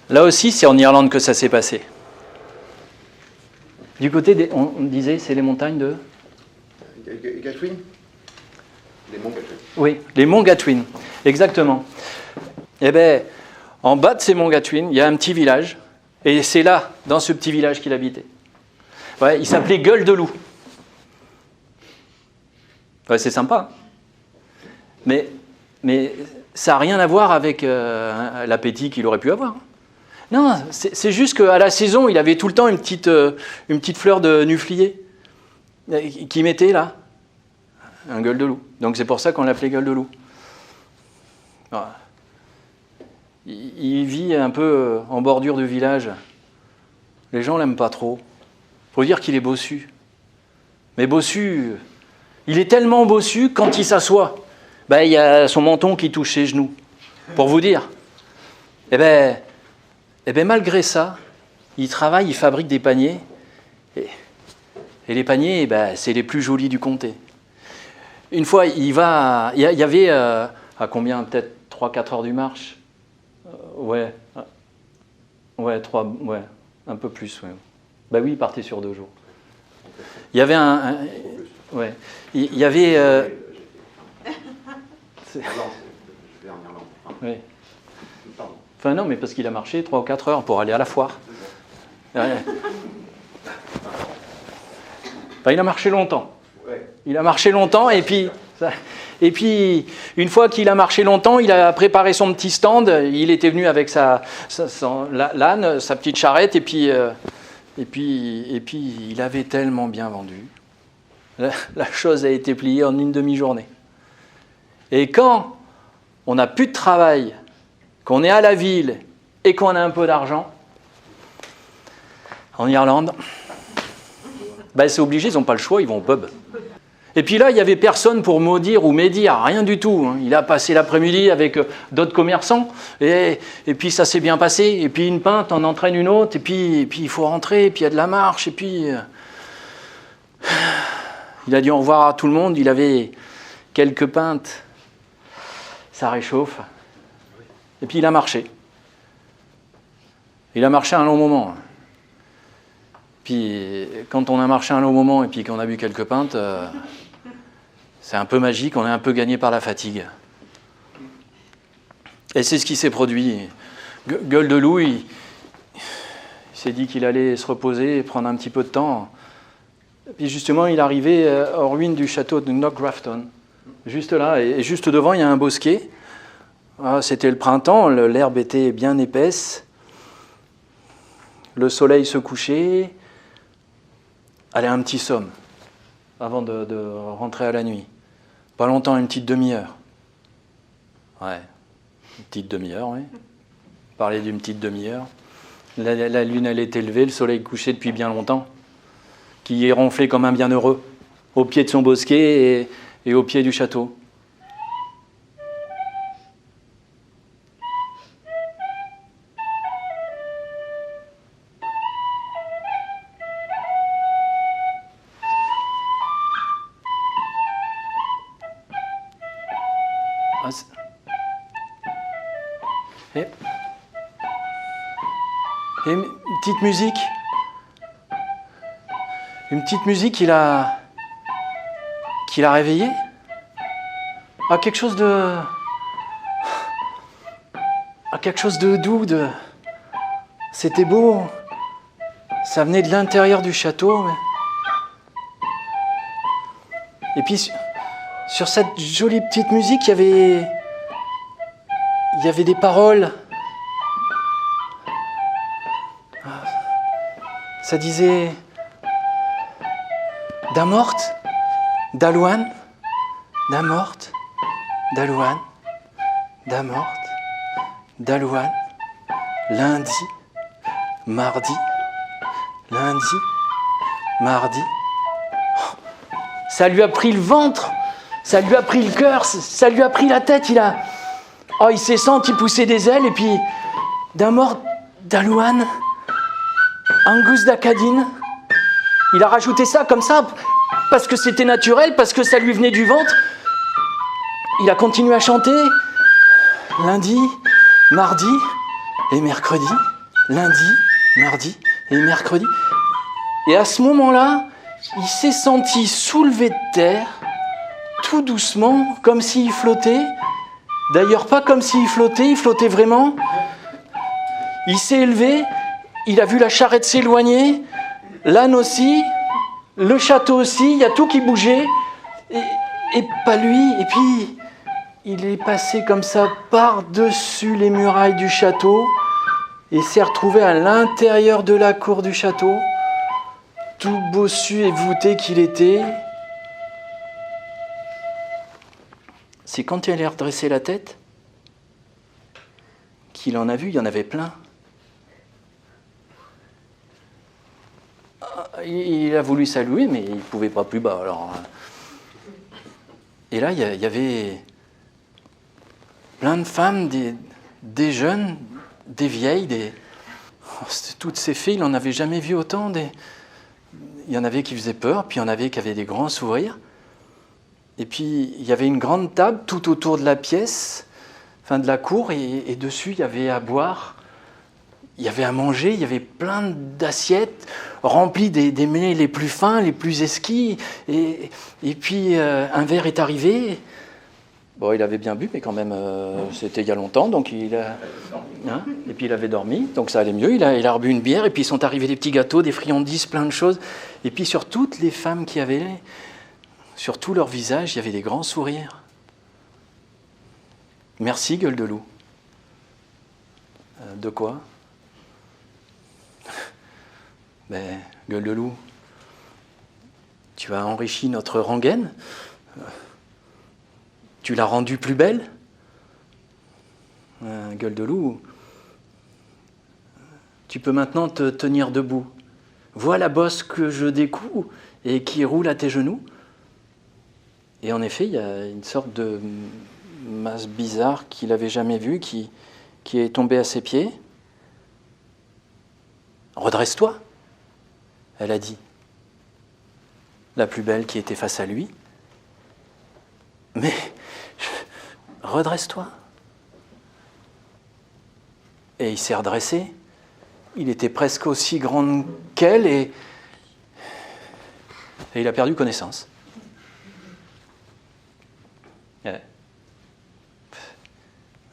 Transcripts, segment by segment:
Là aussi, c'est en Irlande que ça s'est passé. Du côté on disait, c'est les montagnes de... Gatwin. Les monts Gatwin. Oui, les monts Gatwin, exactement. Eh bien, en bas de ces monts Gatwin, il y a un petit village, et c'est là, dans ce petit village qu'il habitait. Ouais, il s'appelait Gueule de Loup. Ouais, c'est sympa. Mais ça n'a rien à voir avec l'appétit qu'il aurait pu avoir. Non, c'est juste qu'à la saison, il avait tout le temps une petite fleur de nuflier qui mettait là, un gueule de loup. Donc c'est pour ça qu'on l'appelait gueule de loup. Voilà. Il vit un peu en bordure de village. Les gens l'aiment pas trop. Faut dire qu'il est bossu. Mais bossu, il est tellement bossu quand il s'assoit. Ben, il y a son menton qui touche ses genoux. Pour vous dire. Eh ben, malgré ça, il travaille, il fabrique des paniers. Et les paniers, ben, c'est les plus jolis du comté. Une fois, il y avait, à combien, peut-être 3-4 heures du marche. Ouais, un peu plus. Ouais. Ben oui, il partait sur 2 jours. Il y avait ouais, il y avait... Je vais en Irlande. Oui. Pardon. Enfin non, mais parce qu'il a marché 3 ou 4 heures pour aller à la foire. Ouais. Enfin, il a marché longtemps. Ouais. Il a marché longtemps et puis une fois qu'il a marché longtemps, il a préparé son petit stand. Il était venu avec l'âne, sa petite charrette et puis il avait tellement bien vendu. La chose a été pliée en une demi-journée. Et quand on n'a plus de travail, qu'on est à la ville et qu'on a un peu d'argent, en Irlande, ben c'est obligé, ils n'ont pas le choix, ils vont au pub. Et puis là, il n'y avait personne pour maudire ou médire, rien du tout. Il a passé l'après-midi avec d'autres commerçants, et puis ça s'est bien passé. Et puis une pinte en entraîne une autre, et puis il faut rentrer, et puis il y a de la marche, et puis... Il a dit au revoir à tout le monde, il avait quelques pintes, ça réchauffe. Et puis il a marché. Il a marché un long moment. Puis quand on a marché un long moment et puis qu'on a bu quelques pintes, c'est un peu magique, on est un peu gagné par la fatigue. Et c'est ce qui s'est produit. Gueule de loup, il s'est dit qu'il allait se reposer et prendre un petit peu de temps. Puis justement, il arrivait aux ruines du château de Knockgrafton. Juste là, et juste devant, il y a un bosquet. C'était le printemps, l'herbe était bien épaisse. Le soleil se couchait. Allez, un petit somme avant de rentrer à la nuit. Pas longtemps, une petite demi-heure. Ouais, une petite demi-heure, oui. Parler d'une petite demi-heure. La lune, elle était levée, le soleil couchait depuis bien longtemps. Qui est ronflé comme un bienheureux, au pied de son bosquet et au pied du château. Et une petite musique. Une petite musique qui l'a réveillé. Quelque chose de doux. C'était beau. Ça venait de l'intérieur du château. Et puis sur cette jolie petite musique, il y avait des paroles. Ça disait Damorte, Dalouane, Damorte, Dalouane, Damorte, Dalouane, lundi, mardi, lundi, mardi. Ça lui a pris le ventre, ça lui a pris le cœur, ça lui a pris la tête. Il s'est senti pousser des ailes et puis Damorte, Dalouane, Angus d'Acadine. Il a rajouté ça comme ça, parce que c'était naturel, parce que ça lui venait du ventre. Il a continué à chanter lundi, mardi et mercredi. lundi, mardi et mercredi. Et à ce moment-là, il s'est senti soulevé de terre, tout doucement, comme s'il flottait. D'ailleurs, pas comme s'il flottait, il flottait vraiment. Il s'est élevé, il a vu la charrette s'éloigner, l'âne aussi, le château aussi, il y a tout qui bougeait, et pas lui. Et puis, il est passé comme ça par-dessus les murailles du château et s'est retrouvé à l'intérieur de la cour du château, tout bossu et voûté qu'il était. C'est quand il a redressé la tête qu'il en a vu, il y en avait plein. Il a voulu saluer, mais il ne pouvait pas plus bas. Alors. Et là, il y avait plein de femmes, des jeunes, des vieilles, toutes ces filles, il n'en avait jamais vu autant. Il y en avait qui faisaient peur, puis il y en avait qui avaient des grands sourires. Et puis, il y avait une grande table tout autour de la pièce, enfin de la cour, et dessus, il y avait à boire. Il y avait à manger, il y avait plein d'assiettes remplies des mets les plus fins, les plus esquis. Et puis, un verre est arrivé. Bon, il avait bien bu, mais quand même, c'était il y a longtemps. Donc et puis, il avait dormi, donc ça allait mieux. Il a rebu une bière, et puis, ils sont arrivés des petits gâteaux, des friandises, plein de choses. Et puis, sur toutes les femmes qui avaient, sur tout leur visage, il y avait des grands sourires. Merci, gueule de loup. De quoi ? Ben, gueule de loup, tu as enrichi notre rengaine, tu l'as rendue plus belle. Gueule de loup, tu peux maintenant te tenir debout. Vois la bosse que je découds et qui roule à tes genoux. Et en effet, il y a une sorte de masse bizarre qu'il n'avait jamais vue, qui est tombée à ses pieds. Redresse-toi, elle a dit, la plus belle qui était face à lui. Mais redresse-toi. Et il s'est redressé. Il était presque aussi grand qu'elle et il a perdu connaissance.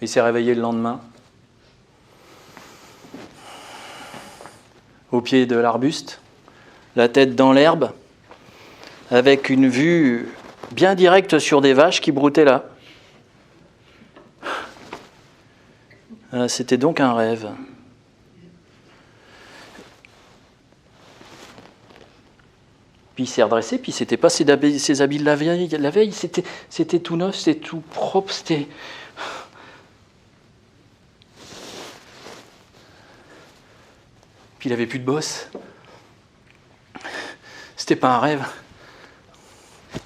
Il s'est réveillé le lendemain, au pied de l'arbuste, la tête dans l'herbe, avec une vue bien directe sur des vaches qui broutaient là. C'était donc un rêve. Puis il s'est redressé, puis c'était pas ses habits de la veille, c'était tout neuf, c'était tout propre, c'était... Puis il avait plus de bosse. C'était pas un rêve.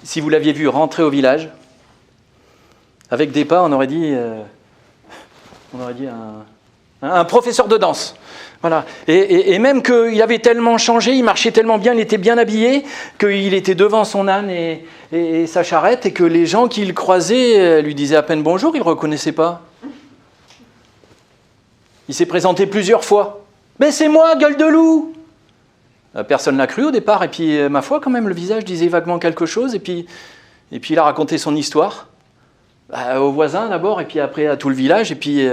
Si vous l'aviez vu rentrer au village, avec des pas, on aurait dit un professeur de danse. Voilà. Et même qu'il avait tellement changé, il marchait tellement bien, il était bien habillé, qu'il était devant son âne et sa charrette, et que les gens qui le croisaient lui disaient à peine bonjour, il ne le reconnaissait pas. Il s'est présenté plusieurs fois. « Mais c'est moi, gueule de loup !» Personne ne l'a cru au départ, et puis, ma foi, quand même, le visage disait vaguement quelque chose, et puis il a raconté son histoire aux voisins d'abord, et puis après à tout le village, et puis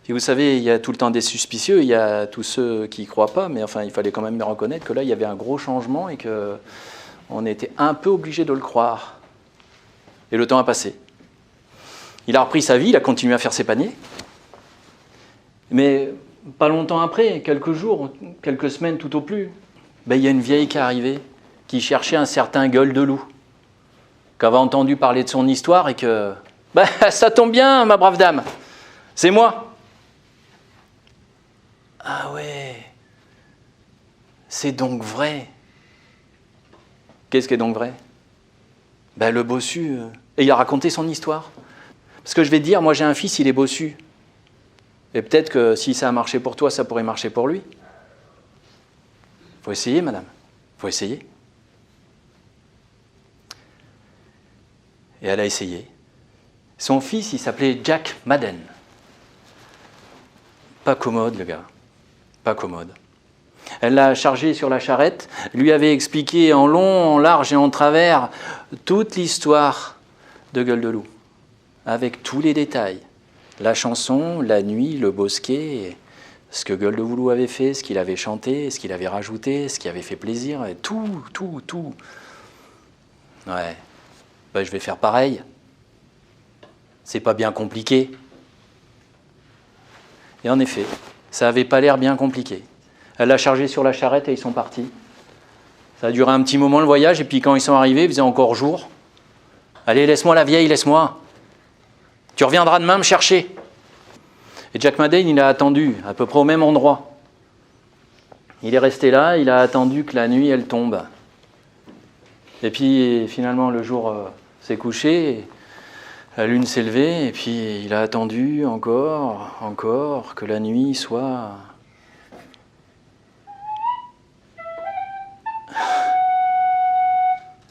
vous savez, il y a tout le temps des suspicieux, il y a tous ceux qui ne croient pas, mais enfin, il fallait quand même reconnaître que là, il y avait un gros changement, et qu'on était un peu obligé de le croire. Et le temps a passé. Il a repris sa vie, il a continué à faire ses paniers, mais pas longtemps après, quelques jours, quelques semaines tout au plus, il y a une vieille qui est arrivée, qui cherchait un certain gueule de loup, qui avait entendu parler de son histoire et que... ça tombe bien, ma brave dame, c'est moi. Ah ouais, c'est donc vrai. Qu'est-ce qui est donc vrai ? Le bossu. Et il a raconté son histoire. Parce que je vais te dire, moi j'ai un fils, il est bossu. Et peut-être que si ça a marché pour toi, ça pourrait marcher pour lui. Faut essayer, madame. Faut essayer. Et elle a essayé. Son fils, il s'appelait Jack Madden. Pas commode, le gars. pas commode. Elle l'a chargé sur la charrette, lui avait expliqué en long, en large et en travers toute l'histoire de Gueule de Loup, avec tous les détails. La chanson, la nuit, le bosquet, ce que Gueule de Loup avait fait, ce qu'il avait chanté, ce qu'il avait rajouté, ce qui avait fait plaisir, et tout. Ouais, ben, je vais faire pareil. C'est pas bien compliqué. Et en effet, ça n'avait pas l'air bien compliqué. Elle l'a chargé sur la charrette et ils sont partis. Ça a duré un petit moment le voyage, et puis quand ils sont arrivés, il faisait encore jour. Allez, laisse-moi la vieille, laisse-moi. Tu reviendras demain me chercher. Et Jack Madden, il a attendu, à peu près au même endroit. Il est resté là, il a attendu que la nuit, elle tombe. Et puis, finalement, le jour s'est couché, la lune s'est levée, et puis il a attendu encore, que la nuit soit...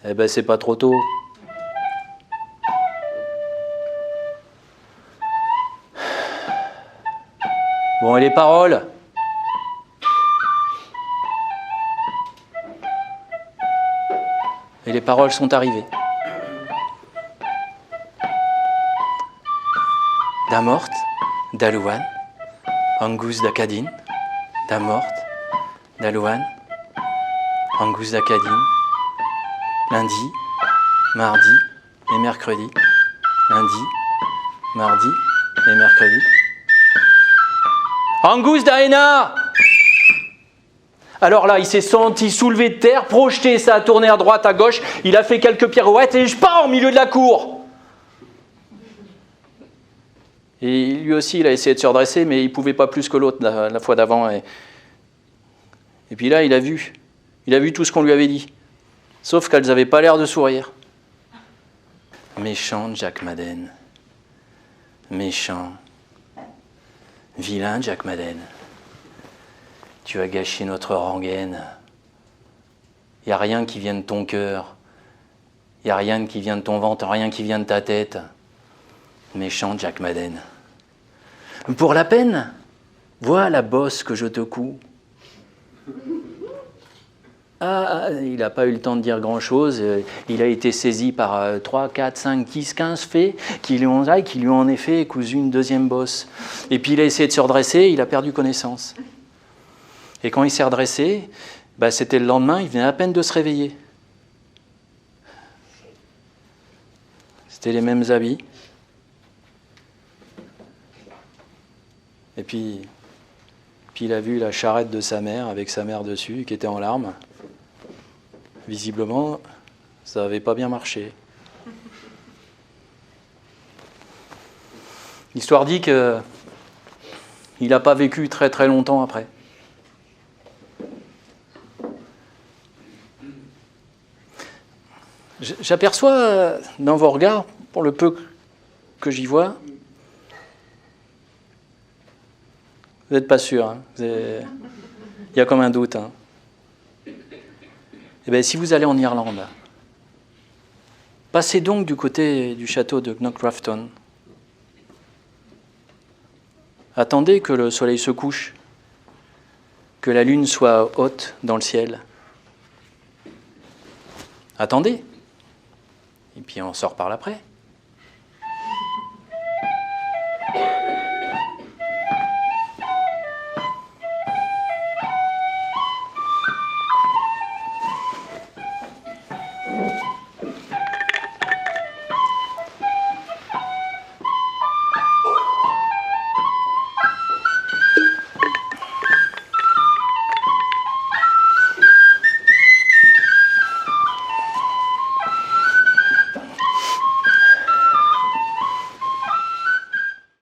Eh ben, c'est pas trop tôt. Bon, et les paroles? Et les paroles sont arrivées. Damort, Dalouane, Angus d'Acadine, Damort, Dalouane, Angus d'Acadine, lundi, mardi et mercredi, lundi, mardi et mercredi. Angus d'Aena! Alors là, il s'est senti soulevé de terre, projeté, ça a tourné à droite, à gauche, il a fait quelques pirouettes et je pars au milieu de la cour. Et lui aussi, il a essayé de se redresser, mais il ne pouvait pas plus que l'autre la fois d'avant. Et puis là, il a vu tout ce qu'on lui avait dit. Sauf qu'elles n'avaient pas l'air de sourire. Méchant Jack Madden. Méchant. Vilain Jack Madden. Tu as gâché notre rengaine. Il n'y a rien qui vient de ton cœur. Il n'y a rien qui vient de ton ventre, rien qui vient de ta tête. Méchant Jack Madden. Pour la peine, vois la bosse que je te couds. Ah, il n'a pas eu le temps de dire grand-chose. Il a été saisi par 3, 4, 5, 10, 15 fées qui lui ont en effet cousu une deuxième bosse. Et puis il a essayé de se redresser, il a perdu connaissance. Et quand il s'est redressé, c'était le lendemain, il venait à peine de se réveiller. C'était les mêmes habits. Et puis il a vu la charrette de sa mère, avec sa mère dessus, qui était en larmes. Visiblement, ça n'avait pas bien marché. L'histoire dit qu'il n'a pas vécu très très longtemps après. J'aperçois dans vos regards, pour le peu que j'y vois, vous n'êtes pas sûr. Hein, il y a comme un doute. Hein. Eh bien, si vous allez en Irlande, passez donc du côté du château de Knockgrafton. Attendez que le soleil se couche, que la lune soit haute dans le ciel. Attendez. Et puis on sort par l'après.